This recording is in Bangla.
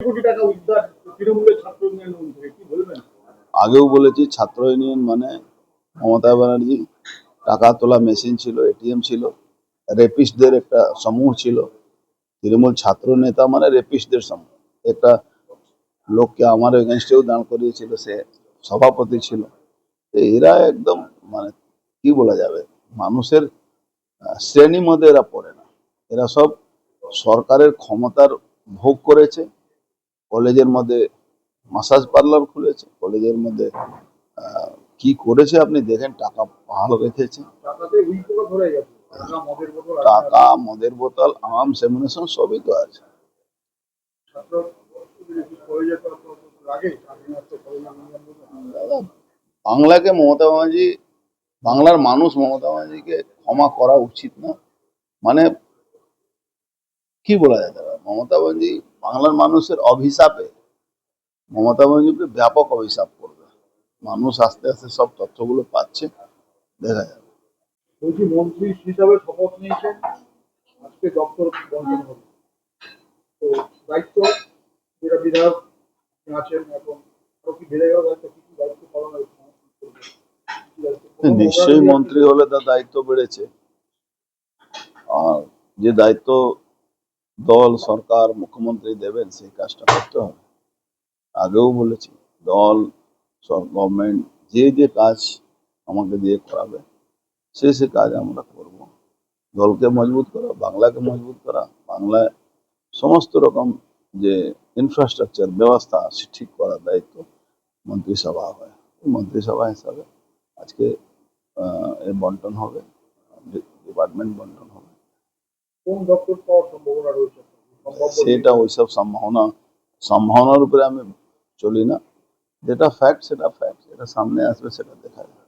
কোটি টাকা উদ্ধার তৃণমূলের ছাত্র উন্নয়ন থেকে, কি বলবেন? আগেও বলেছি, ছাত্র ইউনিয়ন মানে মমতা ব্যানার্জি টাকা তোলা মেশিন ছিল, এটিএম ছিল, রেপিস্টদের একটা সমূহ ছিল। তৃণমূল ছাত্র নেতা মানে রেপিস্টদের সমূহ। একটা লোককে আমার এগেনস্টেও দাঁড় করিয়েছিল, সে সভাপতি ছিল। এরা একদম মানে কি বলা যাবে, মানুষের শ্রেণীর মধ্যে এরা পড়ে না। এরা সব সরকারের ক্ষমতার ভোগ করেছে। কলেজের মধ্যে মাসাজ পার্লার খুলেছে, কলেজের মধ্যে কি করেছে আপনি দেখেন, টাকা ভালো রেখেছে। টাকা, মদের বোতল, আর্মস, এমুনিশন সবই তো আছে। বাংলাকে মমতা ব্যানার্জি, বাংলার মানুষ মমতা ব্যানার্জিকে ক্ষমা করা উচিত না। মানে কি বলা যেতে পারে, মমতা ব্যানার্জি বাংলার মানুষের অভিশাপে, মমতা ব্যানার্জিকে ব্যাপক অভিশাপ করবে। মানুষ আস্তে আস্তে সব তথ্যগুলো পাচ্ছে, দেখা যাবে। বলছি, মন্ত্রী হিসাবে শপথ নিয়েছেন, আজকে দপ্তর বন্টন হবে, তো দায়িত্ব যেটা বিধায়ক আছেন এখন, আরো কি বেড়ে গেল দায়িত্ব, কি কি দায়িত্ব পালন হয়েছে? নিশ্চয়ই মন্ত্রী হলে তার দায়িত্ব বেড়েছে। আর যে দায়িত্ব দল, সরকার, মুখ্যমন্ত্রী দেবেন সেই কাজটা করতে হবে। আগেও বলেছি, দল, গভর্নমেন্ট যে যে কাজ আমাকে দিয়ে করাবে সে কাজ আমরা করব। দলকে মজবুত করা, বাংলাকে মজবুত করা, বাংলায় সমস্ত রকম যে ইনফ্রাস্ট্রাকচার ব্যবস্থা ঠিক করার দায়িত্ব মন্ত্রিসভা হয়। মন্ত্রিসভা হিসাবে আজকে এর বন্টন হবে, ডিপার্টমেন্ট বন্টন হবে। কোন দপ্তর পাওয়ার সম্ভাবনা রয়েছে? সেটা ওইসব সম্ভাবনার উপরে আমি চলি না। যেটা ফ্যাক্ট সেটা ফ্যাক্ট, যেটা সামনে আসবে সেটা দেখা যাবে।